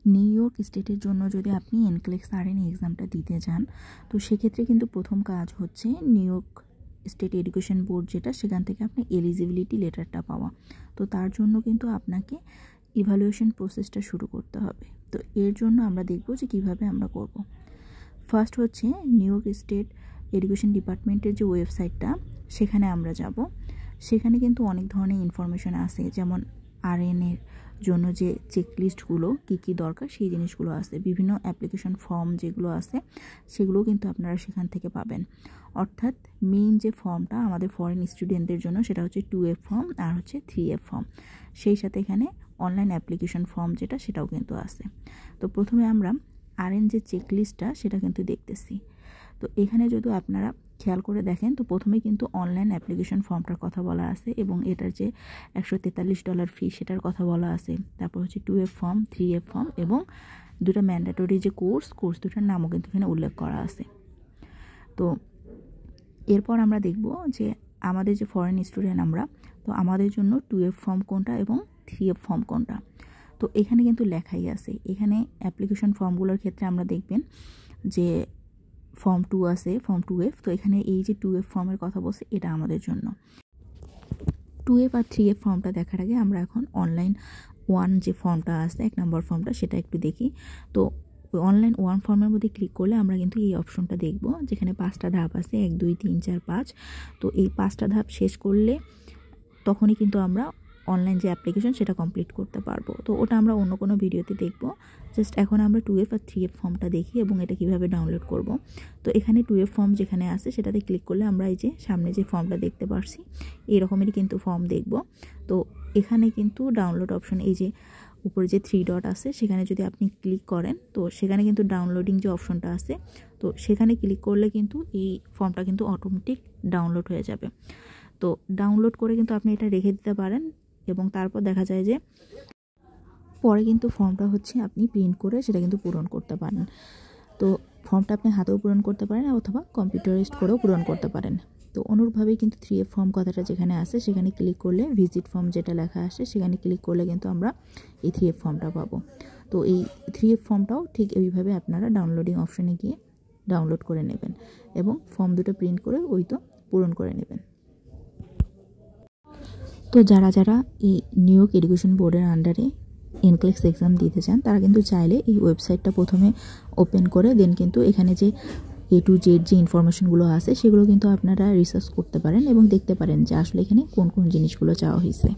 New York স্টেটের জন্য যদি আপনি এনক্লেক্স আরএন এক্সামটা দিতে যান, তো সেক্ষেত্রে কিন্তু প্রথম কাজ হচ্ছে new York state education board যেটা, সেখান থেকে আপনি এলিজিবিলিটি লেটারটা পাওয়া। তো তার জন্য কিন্তু আপনাকে ইভ্যালুয়েশন প্রসেসটা শুরু করতে হবে। তো এর জন্য আমরা দেখব যে কীভাবে আমরা করব। ফার্স্ট হচ্ছে নিউ ইয়র্ক স্টেট এডুকেশন ডিপার্টমেন্টের যে ওয়েবসাইটটা, সেখানে আমরা যাব। সেখানে কিন্তু অনেক ধরনের ইনফরমেশন আছে, যেমন আরএনের জন্য যে চেকলিস্টগুলো কী কী দরকার সেই জিনিসগুলো আছে, বিভিন্ন অ্যাপ্লিকেশন ফর্ম যেগুলো আছে সেগুলো কিন্তু আপনারা সেখান থেকে পাবেন। অর্থাৎ মেইন যে ফর্মটা আমাদের ফরেন স্টুডেন্টদের জন্য সেটা হচ্ছে 2F ফর্ম আর হচ্ছে 3F ফর্ম। সেই সাথে এখানে অনলাইন অ্যাপ্লিকেশন ফর্ম যেটা, সেটাও কিন্তু আছে। তো প্রথমে আমরা আরএন যে চেকলিস্টটা সেটা কিন্তু দেখতেছি। তো এখানে যদি আপনারা খেয়াল করে দেখেন, তো প্রথমে কিন্তু অনলাইন অ্যাপ্লিকেশন ফর্মটার কথা বলা আছে এবং এটার যে $143 ফি সেটার কথা বলা আছে। তারপর হচ্ছে 2F ফর্ম, 3F ফর্ম এবং দুটো ম্যান্ডেটরি যে কোর্স দুটার নামও কিন্তু এখানে উল্লেখ করা আছে। তো এরপর আমরা দেখব যে আমাদের যে ফরেন স্টুডেন্ট আমরা, তো আমাদের জন্য 2F ফর্ম কোনটা এবং 3F ফর্ম কোনটা, তো এখানে কিন্তু লেখাই আছে। এখানে অ্যাপ্লিকেশন ফর্মগুলোর ক্ষেত্রে আমরা দেখবেন যে ফর্ম 2 আছে, ফর্ম 2F। তো এখানে এই যে 2F ফর্মের কথা বলছে, এটা আমাদের জন্য। 2F আর 3F ফর্মটা দেখার আগে আমরা এখন অনলাইন 1 যে ফর্মটা আছে, 1 নম্বর ফর্মটা, সেটা একটু দেখি। তো অনলাইন 1 ফর্মের মধ্যে ক্লিক করলে আমরা কিন্তু এই অপশনটা দেখব, যেখানে 5টা ধাপ আছে, 1 2 3 4 5। তো এই 5টা ধাপ শেষ করলে তখনই কিন্তু আমরা অনলাইন যে অ্যাপ্লিকেশন সেটা কমপ্লিট করতে পারবো। তো ওটা আমরা অন্য কোনো ভিডিওতে দেখব। জাস্ট এখন আমরা 2F আর 3F ফর্মটা দেখি এবং এটা কিভাবে ডাউনলোড করব। তো এখানে 2F ফর্ম যেখানে আছে সেটাতে ক্লিক করলে আমরা এই যে সামনে যে ফর্মটা দেখতে পারছি, এরকমেরই কিন্তু ফর্ম দেখব। তো এখানে কিন্তু ডাউনলোড অপশন, এই যে উপরে যে 3 ডট আছে সেখানে যদি আপনি ক্লিক করেন, তো সেখানে কিন্তু ডাউনলোডিং যে অপশনটা আছে, তো সেখানে ক্লিক করলে কিন্তু এই ফর্মটা কিন্তু অটোমেটিক ডাউনলোড হয়ে যাবে। তো ডাউনলোড করে কিন্তু আপনি এটা রেখে দিতে পারেন এবং তারপর দেখা যায় যে পরে কিন্তু ফর্মটা হচ্ছে আপনি প্রিন্ট করে সেটা কিন্তু পূরণ করতে পারেন। তো ফর্মটা আপনি হাতেও পূরণ করতে পারেন অথবা কম্পিউটারাইজড করেও পূরণ করতে পারেন। তো অনুরূপভাবেই কিন্তু 3F ফর্ম কথাটা যেখানে আছে সেখানে ক্লিক করলে ভিজিট ফর্ম যেটা লেখা আসে সেখানে ক্লিক করলে কিন্তু আমরা এই 3F ফর্মটা পাবো। তো এই 3F ফর্মটাও ঠিক এইভাবে আপনারা ডাউনলোডিং অপশনে গিয়ে ডাউনলোড করে নেবেন এবং ফর্ম দুটো প্রিন্ট করে ওই তো পূরণ করে নেবেন। তো যারা এই নিউ ইয়র্ক এডুকেশন বোর্ডের আন্ডারে এনক্লেক্স এক্সাম দিতে চান, তারা কিন্তু চাইলে এই ওয়েবসাইটটা প্রথমে ওপেন করে দেন কিন্তু এখানে যে A to Z যে ইনফরমেশনগুলো আছে সেগুলো কিন্তু আপনারা রিসার্চ করতে পারেন এবং দেখতে পারেন যে আসলে এখানে কোন কোন জিনিসগুলো চাওয়া হয়েছে।